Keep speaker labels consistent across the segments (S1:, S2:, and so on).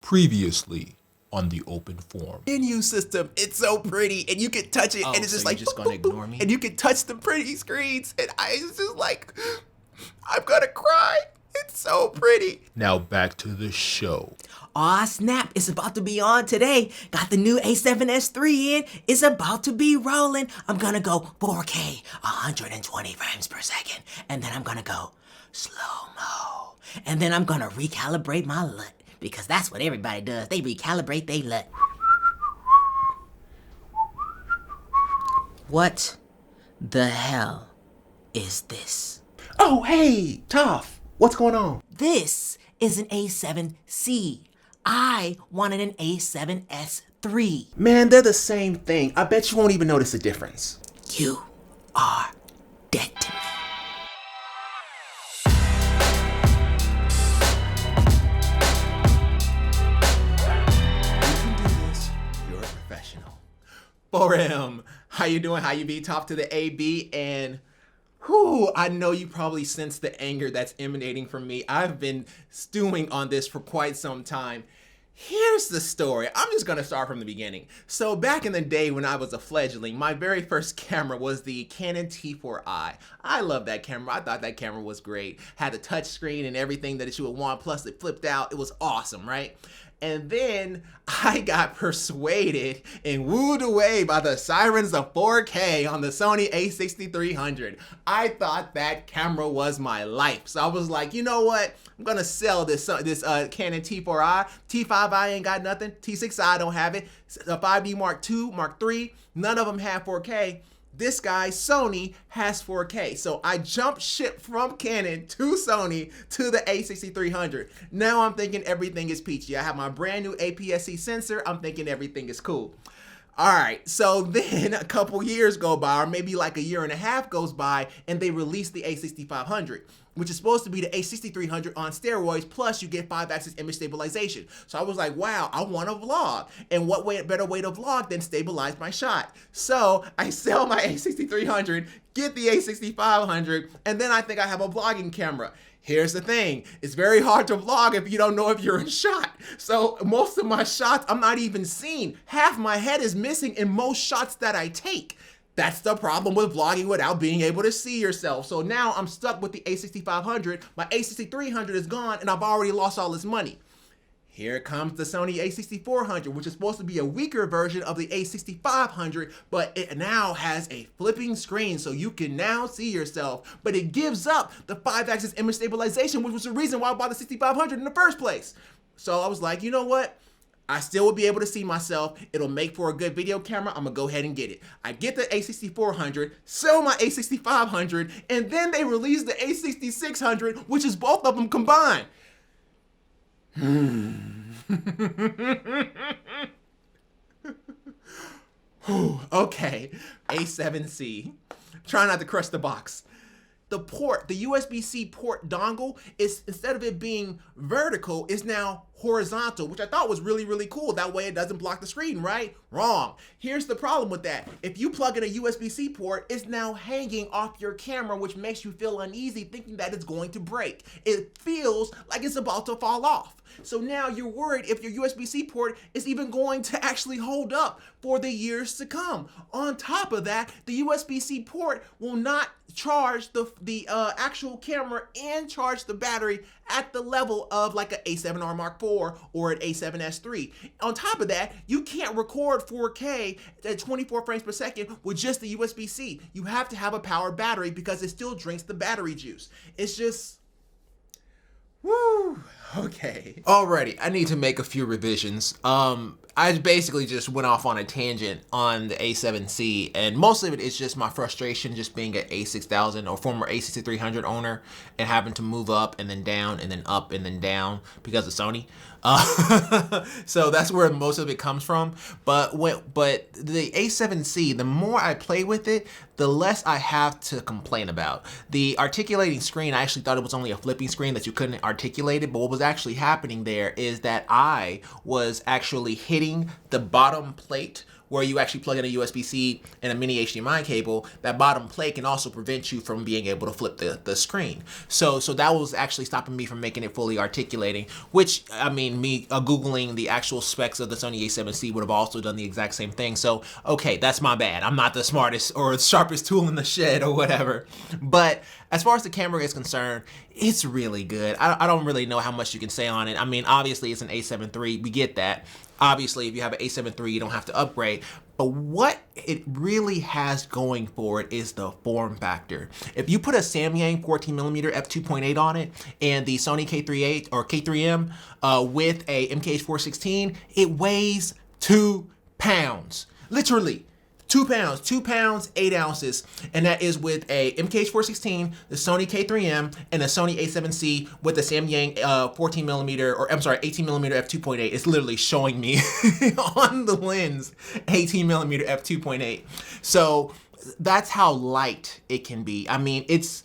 S1: Previously on the open forum.
S2: Menu system, it's so pretty, and you can touch it, and it's just like,
S3: just gonna ignore me?
S2: and you can touch the pretty screens, and I was just like, I'm gonna cry. It's so pretty.
S1: Now back to the show.
S3: Aw, snap, it's about to be on today. Got the new A7S3 in. It's about to be rolling. I'm gonna go 4K, 120 frames per second. And then I'm gonna go slow-mo. And then I'm gonna recalibrate my LUT. Because that's what everybody does. They recalibrate their LUT. What the hell is this?
S2: Oh, hey, Toph, what's going on?
S3: This is an A7C. I wanted an A7S3.
S2: Man, they're the same thing. I bet you won't even notice the difference.
S3: You are dead to me.
S2: You can do this. You're a professional. 4M, how you doing? How you be? Top to the AB, and whew, I know you probably sense the anger that's emanating from me. I've been stewing on this for quite some time. Here's the story. I'm just gonna start from the beginning. So back in the day when I was a fledgling, my very first camera was the Canon T4i. I love that camera. I thought that camera was great. Had the touch screen and everything that you would want, plus it flipped out. It was awesome, right? And then I got persuaded and wooed away by the sirens of 4K on the Sony a6300. I thought that camera was my life. So I was like, you know what? I'm gonna sell this Canon T4i. T5i ain't got nothing. T6i I don't have it. The 5D Mark II, Mark III, none of them have 4K. This guy, Sony, has 4K. So I jumped ship from Canon to Sony to the a6300. Now I'm thinking everything is peachy. I have my brand new APS-C sensor. I'm thinking everything is cool. All right, so then a couple years go by, or maybe like a year and a half goes by, and they release the a6500, which is supposed to be the a6300 on steroids, plus you get 5-axis image stabilization. So I was like, wow, I want to vlog. And what better way to vlog than stabilize my shot? So I sell my a6300, get the a6500, and then I think I have a vlogging camera. Here's the thing, it's very hard to vlog if you don't know if you're in shot. So most of my shots, I'm not even seen. Half my head is missing in most shots that I take. That's the problem with vlogging without being able to see yourself. So now I'm stuck with the a6500, my a6300 is gone, and I've already lost all this money. Here comes the Sony a6400, which is supposed to be a weaker version of the a6500, but it now has a flipping screen, so you can now see yourself, but it gives up the 5-axis image stabilization, which was the reason why I bought the 6500 in the first place. So I was like, you know what? I still will be able to see myself. It'll make for a good video camera. I'm gonna go ahead and get it. I get the a6400, sell my a6500, and then they release the a6600, which is both of them combined. Okay, A7C. Try not to crush the box. The port, the USB-C port dongle, is, instead of it being vertical, is now horizontal, which I thought was really, really cool. That way it doesn't block the screen, right? Wrong. Here's the problem with that. If you plug in a USB-C port, it's now hanging off your camera, which makes you feel uneasy thinking that it's going to break. It feels like it's about to fall off. So now you're worried if your USB-C port is even going to actually hold up for the years to come. On top of that, the USB-C port will not charge the actual camera and charge the battery at the level of like an A7R Mark IV or an A7S3. On top of that, you can't record 4K at 24 frames per second with just the USB-C. You have to have a powered battery because it still drinks the battery juice. It's just, woo, okay. Alrighty, I need to make a few revisions. I basically just went off on a tangent on the A7C, and most of it is just my frustration just being an A6000 or former A6300 owner and having to move up and then down and then up and then down because of Sony. So that's where most of it comes from. But the A7C, the more I play with it, the less I have to complain about. The articulating screen, I actually thought it was only a flipping screen that you couldn't articulate it, but what was actually happening there is that I was actually hitting the bottom plate where you actually plug in a USB-C and a mini HDMI cable, that bottom plate can also prevent you from being able to flip the screen. So that was actually stopping me from making it fully articulating, which, I mean, me Googling the actual specs of the Sony a7C would have also done the exact same thing. So, okay, that's my bad. I'm not the smartest or sharpest tool in the shed or whatever. But as far as the camera is concerned, it's really good. I don't really know how much you can say on it. I mean, obviously it's an A7 III, we get that. Obviously, if you have an A7 III, you don't have to upgrade. But what it really has going for it is the form factor. If you put a Samyang 14mm f2.8 on it and the Sony K38 or K3M with a MKH416, it weighs 2 pounds. Literally. 2 pounds, 2 pounds, 8 ounces. And that is with a MKH416, the Sony K3M, and a Sony a7C with the Samyang 14mm, or I'm sorry, 18mm f2.8. It's literally showing me on the lens 18mm f2.8. So that's how light it can be. I mean, it's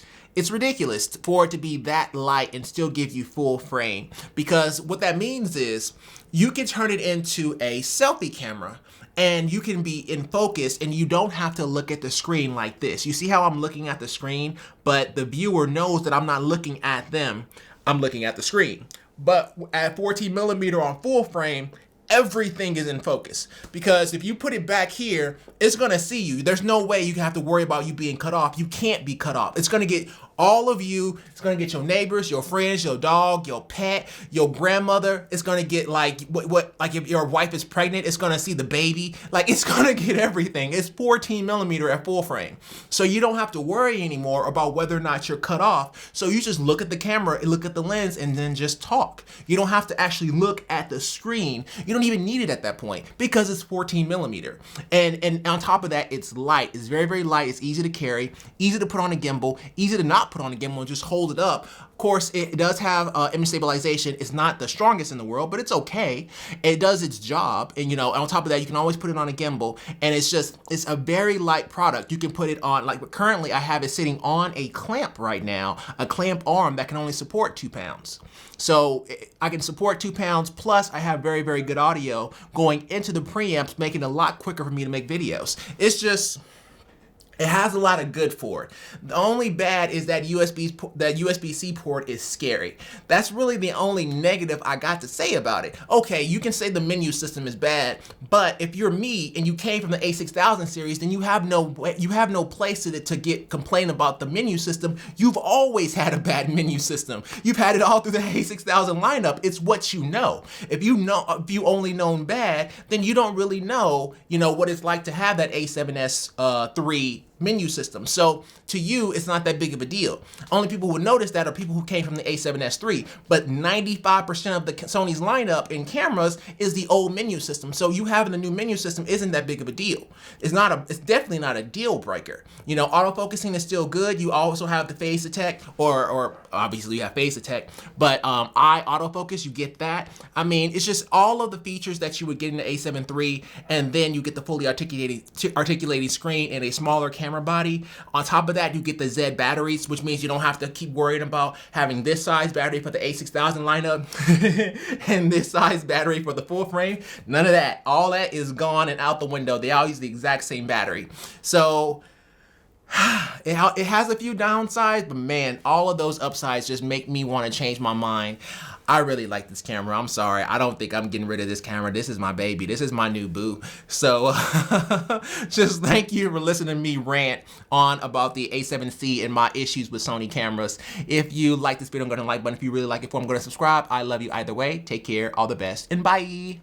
S2: ridiculous for it to be that light and still give you full frame, because what that means is you can turn it into a selfie camera and you can be in focus and you don't have to look at the screen like this. You see how I'm looking at the screen, but the viewer knows that I'm not looking at them, I'm looking at the screen. But at 14mm on full frame, everything is in focus, because if you put it back here, it's gonna see you. There's no way you have to worry about you being cut off. You can't be cut off. It's gonna get all of you. It's gonna get your neighbors, your friends, your dog, your pet, your grandmother. It's gonna get like what like if your wife is pregnant, it's gonna see the baby. Like, it's gonna get everything. It's 14mm at full frame. So you don't have to worry anymore about whether or not you're cut off. So you just look at the camera, look at the lens, and then just talk. You don't have to actually look at the screen. You don't even need it at that point because it's 14mm. And on top of that, it's light. It's very, very light. It's easy to carry, easy to put on a gimbal, easy to not put on a gimbal and just hold it up. Of course, it does have image stabilization. It's not the strongest in the world, but it's okay. It does its job. And, you know, on top of that, you can always put it on a gimbal. And it's a very light product. You can put it on, like currently I have it sitting on a clamp right now, a clamp arm that can only support 2 pounds. So I can support 2 pounds, plus I have very, very good audio going into the preamps, making it a lot quicker for me to make videos. It's just, it has a lot of good for it. The only bad is that USB-C port is scary. That's really the only negative I got to say about it. Okay, you can say the menu system is bad, but if you're me and you came from the A6000 series, then you have no place to complain about the menu system. You've always had a bad menu system. You've had it all through the A6000 lineup. It's what you know. If you only known bad, then you don't really know, what it's like to have that A7S III menu system. So to you, it's not that big of a deal. Only people who notice that are people who came from the A7S III, but 95% of the Sony's lineup in cameras is the old menu system. So you having a new menu system isn't that big of a deal. It's definitely not a deal breaker. Autofocusing is still good. You also have the phase detect, or obviously you have phase detect, but eye autofocus, you get that. I mean, it's just all of the features that you would get in the A7 III, and then you get the fully articulating screen and a smaller camera body. On top of that, you get the Z batteries, which means you don't have to keep worrying about having this size battery for the A6000 lineup and this size battery for the full frame. None of that. All that is gone and out the window. They all use the exact same battery. So it has a few downsides, but man, all of those upsides just make me want to change my mind. I really like this camera. I'm sorry. I don't think I'm getting rid of this camera. This is my baby. This is my new boo. So just thank you for listening to me rant on about the A7C and my issues with Sony cameras. If you like this video, I'm going to like button. If you really like it, I'm going to subscribe. I love you either way. Take care. All the best. And bye.